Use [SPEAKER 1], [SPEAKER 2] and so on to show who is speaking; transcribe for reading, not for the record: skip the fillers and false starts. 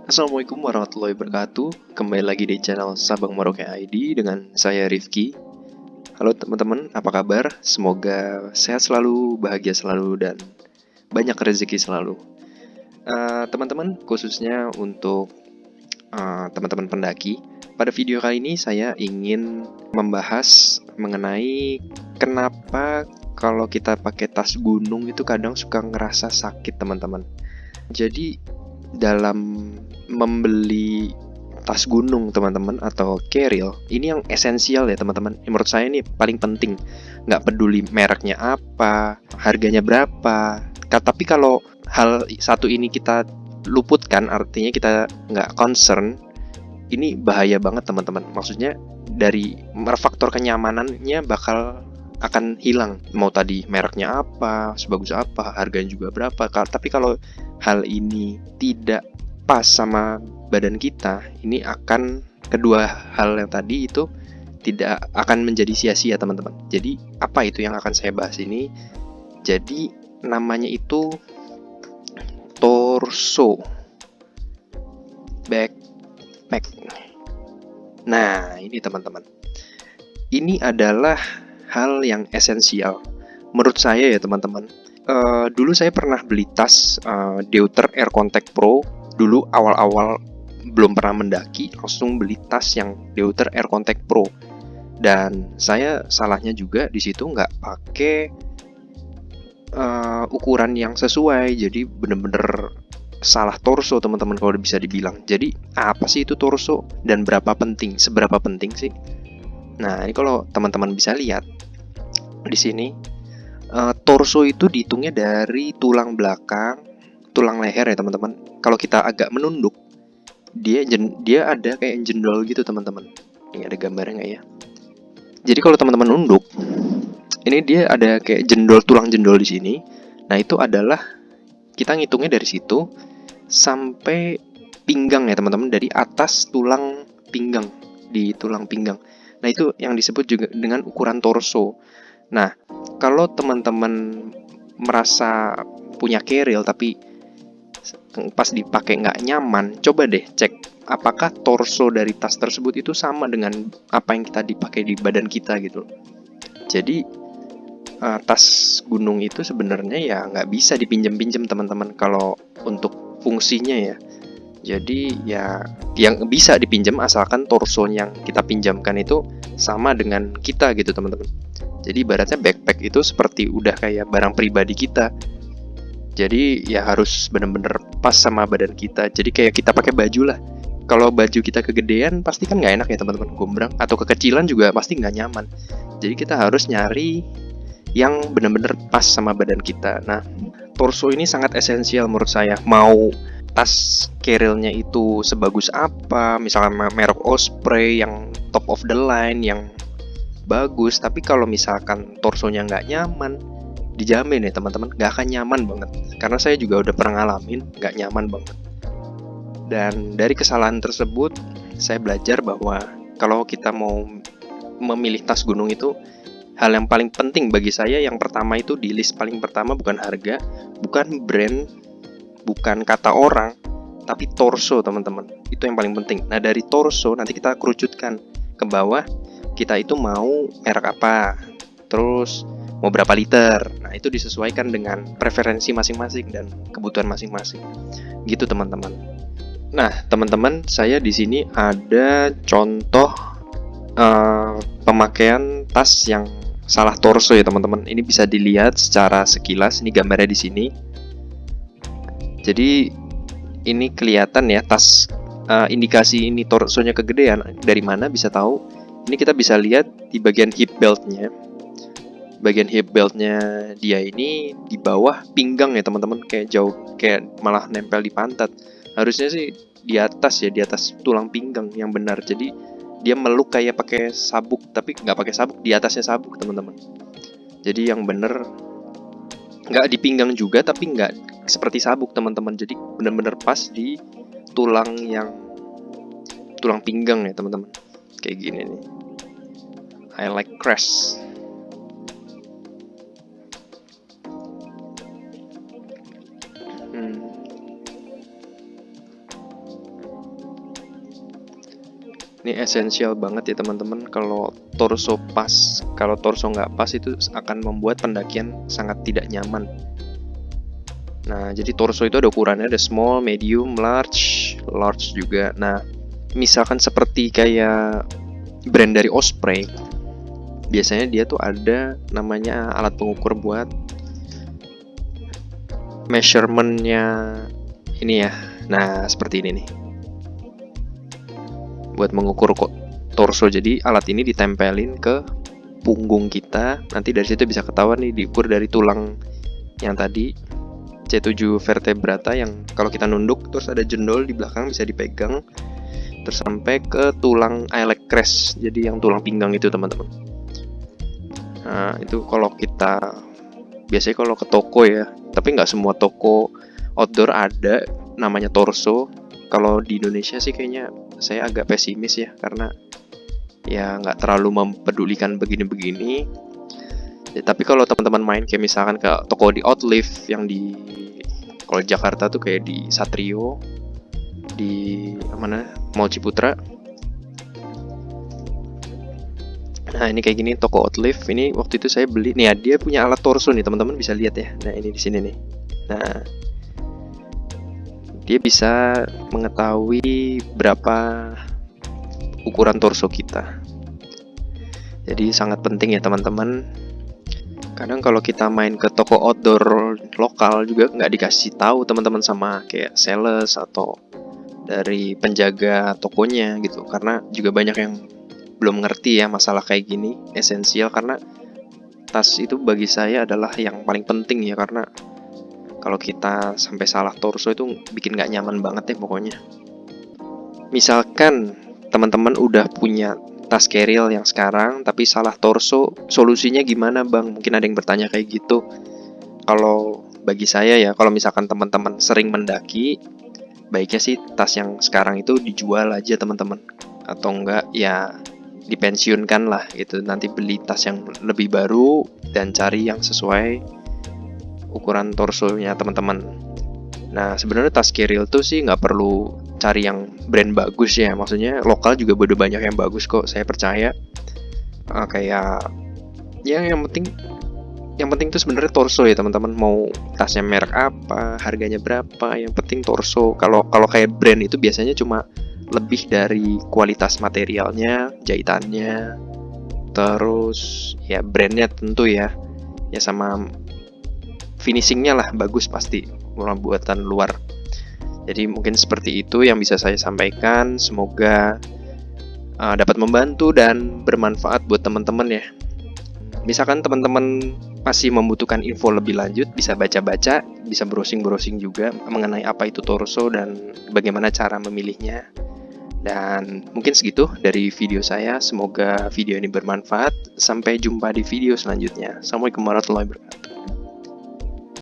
[SPEAKER 1] Assalamualaikum warahmatullahi wabarakatuh. Kembali lagi di channel Sabang Merauke ID dengan saya Rifki. Halo teman-teman, apa kabar? Semoga sehat selalu, bahagia selalu, dan banyak rezeki selalu. Teman-teman, khususnya untuk teman-teman pendaki, pada video kali ini saya ingin membahas mengenai kenapa kalau kita pakai tas gunung itu kadang suka ngerasa sakit, teman-teman. Jadi dalam membeli tas gunung teman-teman atau carrier ini yang esensial ya teman-teman, menurut saya ini paling penting. Nggak peduli mereknya apa, harganya berapa, tapi kalau hal satu ini kita luputkan, artinya kita nggak concern, ini bahaya banget teman-teman. Maksudnya dari faktor kenyamanannya bakal akan hilang. Mau tadi mereknya apa, sebagus apa, harganya juga berapa. Tapi kalau hal ini tidak pas sama badan kita, ini akan kedua hal yang tadi itu tidak akan menjadi sia-sia teman-teman. Jadi apa itu yang akan saya bahas ini? Jadi namanya itu torso backpack. Nah ini teman-teman, ini adalah hal yang esensial menurut saya ya teman-teman. Dulu saya pernah beli tas Deuter Air Contact Pro. Dulu awal-awal belum pernah mendaki, langsung beli tas yang Deuter Air Contact Pro. Dan saya salahnya juga di situ nggak pakai ukuran yang sesuai. Jadi bener-bener salah torso teman-teman kalau bisa dibilang. Jadi apa sih itu torso dan berapa penting? Seberapa penting sih? Nah ini kalau teman-teman bisa lihat di sini, torso itu dihitungnya dari tulang belakang, tulang leher ya teman-teman. Kalau kita agak menunduk, dia ada kayak jendol gitu teman-teman. Ini ada gambarnya nggak ya? Jadi kalau teman-teman nunduk, ini dia ada kayak jendol, tulang jendol di sini. Nah itu adalah kita ngitungnya dari situ sampai pinggang ya teman-teman, dari atas tulang pinggang, di tulang pinggang. Nah itu yang disebut juga dengan ukuran torso. Nah kalau teman-teman merasa punya keril tapi pas dipakai nggak nyaman, coba deh cek apakah torso dari tas tersebut itu sama dengan apa yang kita dipakai di badan kita gitu. Jadi tas gunung itu sebenarnya ya nggak bisa dipinjam-pinjam teman-teman kalau untuk fungsinya ya. Jadi ya yang bisa dipinjam asalkan torso yang kita pinjamkan itu sama dengan kita gitu teman-teman. Jadi ibaratnya backpack itu seperti udah kayak barang pribadi kita. Jadi ya harus bener-bener pas sama badan kita. Jadi kayak kita pakai baju lah. Kalau baju kita kegedean pasti kan nggak enak ya teman-teman, gombrang. Atau kekecilan juga pasti nggak nyaman. Jadi kita harus nyari yang bener-bener pas sama badan kita. Nah, torso ini sangat esensial menurut saya. Mau tas carrier-nya itu sebagus apa, misalnya merek Osprey yang top of the line, yang bagus, tapi kalau misalkan torsonya nggak nyaman, dijamin ya teman-teman nggak akan nyaman banget. Karena saya juga udah pernah ngalamin nggak nyaman banget. Dan dari kesalahan tersebut saya belajar bahwa kalau kita mau memilih tas gunung itu, hal yang paling penting bagi saya yang pertama itu di list paling pertama bukan harga, bukan brand, bukan kata orang, tapi torso teman-teman. Itu yang paling penting. Nah dari torso nanti kita kerucutkan ke bawah, kita itu mau merek apa, terus mau berapa liter. Nah itu disesuaikan dengan preferensi masing-masing dan kebutuhan masing-masing. Gitu teman-teman. Nah teman-teman, saya di sini ada contoh pemakaian tas yang salah torso ya teman-teman. Ini bisa dilihat secara sekilas. Ini gambarnya di sini. Jadi ini kelihatan ya tas, indikasi ini torsonya kegedean. Dari mana bisa tahu? Ini kita bisa lihat di bagian hip beltnya. Bagian hip beltnya dia ini di bawah pinggang ya teman-teman, kayak jauh, kayak malah nempel di pantat. Harusnya sih di atas ya, di atas tulang pinggang yang benar. Jadi dia meluk kayak pakai sabuk, tapi nggak pakai sabuk, di atasnya sabuk teman-teman. Jadi yang bener nggak di pinggang juga, tapi nggak seperti sabuk teman-teman. Jadi bener-bener pas di tulang pinggang ya teman-teman. Kayak gini nih. I like crash. Ini esensial banget ya teman-teman. Kalau torso pas, kalau torso nggak pas itu akan membuat pendakian sangat tidak nyaman. Nah, jadi torso itu ada ukurannya, ada small, medium, large, large juga. Nah, misalkan seperti kayak brand dari Osprey, biasanya dia tuh ada namanya alat pengukur buat measurementnya ini ya. Nah, seperti ini nih. Buat mengukur torso. Jadi alat ini ditempelin ke punggung kita. Nanti dari situ bisa ketahuan nih, diukur dari tulang yang tadi C7 vertebrata yang kalau kita nunduk terus ada jendol di belakang bisa dipegang terus sampai ke tulang iliac crest. Jadi yang tulang pinggang itu teman-teman. Nah, itu kalau kita biasanya kalau ke toko ya, tapi nggak semua toko outdoor ada namanya torso. Kalau di Indonesia sih kayaknya saya agak pesimis ya, karena ya nggak terlalu mempedulikan begini-begini. Ya, tapi kalau teman-teman main kayak misalkan ke toko di Outlive yang di kalau di Jakarta tuh kayak di Satrio, di mana Mall Ciputra. Nah ini kayak gini toko Outlive. Ini waktu itu saya beli nih ya, dia punya alat torso nih teman-teman bisa lihat ya. Nah ini di sini nih. Nah dia bisa mengetahui berapa ukuran torso kita. Jadi sangat penting ya teman-teman. Kadang kalau kita main ke toko outdoor lokal juga nggak dikasih tahu teman-teman sama kayak sales atau dari penjaga tokonya gitu. Karena juga banyak yang belum ngerti ya masalah kayak gini. Esensial karena tas itu bagi saya adalah yang paling penting ya, karena kalau kita sampai salah torso itu bikin gak nyaman banget ya pokoknya. Misalkan teman-teman udah punya tas keril yang sekarang tapi salah torso, solusinya gimana bang? Mungkin ada yang bertanya kayak gitu. Kalau bagi saya ya, kalau misalkan teman-teman sering mendaki, baiknya sih tas yang sekarang itu dijual aja teman-teman. Atau enggak ya dipensiunkan lah gitu. Nanti beli tas yang lebih baru dan cari yang sesuai ukuran torsonya teman-teman. Nah sebenarnya tas keril tuh sih nggak perlu cari yang brand bagus ya, maksudnya lokal juga udah banyak yang bagus kok, saya percaya. Kayak ya yang penting tuh sebenarnya torso ya teman-teman. Mau tasnya merek apa, harganya berapa, yang penting torso. Kalau kayak brand itu biasanya cuma lebih dari kualitas materialnya, jahitannya, terus ya brandnya tentu ya sama finishingnya lah bagus pasti, buatan luar. Jadi mungkin seperti itu yang bisa saya sampaikan. Semoga dapat membantu dan bermanfaat buat teman-teman ya. Misalkan teman-teman masih membutuhkan info lebih lanjut, bisa baca-baca, bisa browsing-browsing juga mengenai apa itu torso dan bagaimana cara memilihnya. Dan mungkin segitu dari video saya. Semoga video ini bermanfaat. Sampai jumpa di video selanjutnya. Assalamualaikum warahmatullahi wabarakatuh.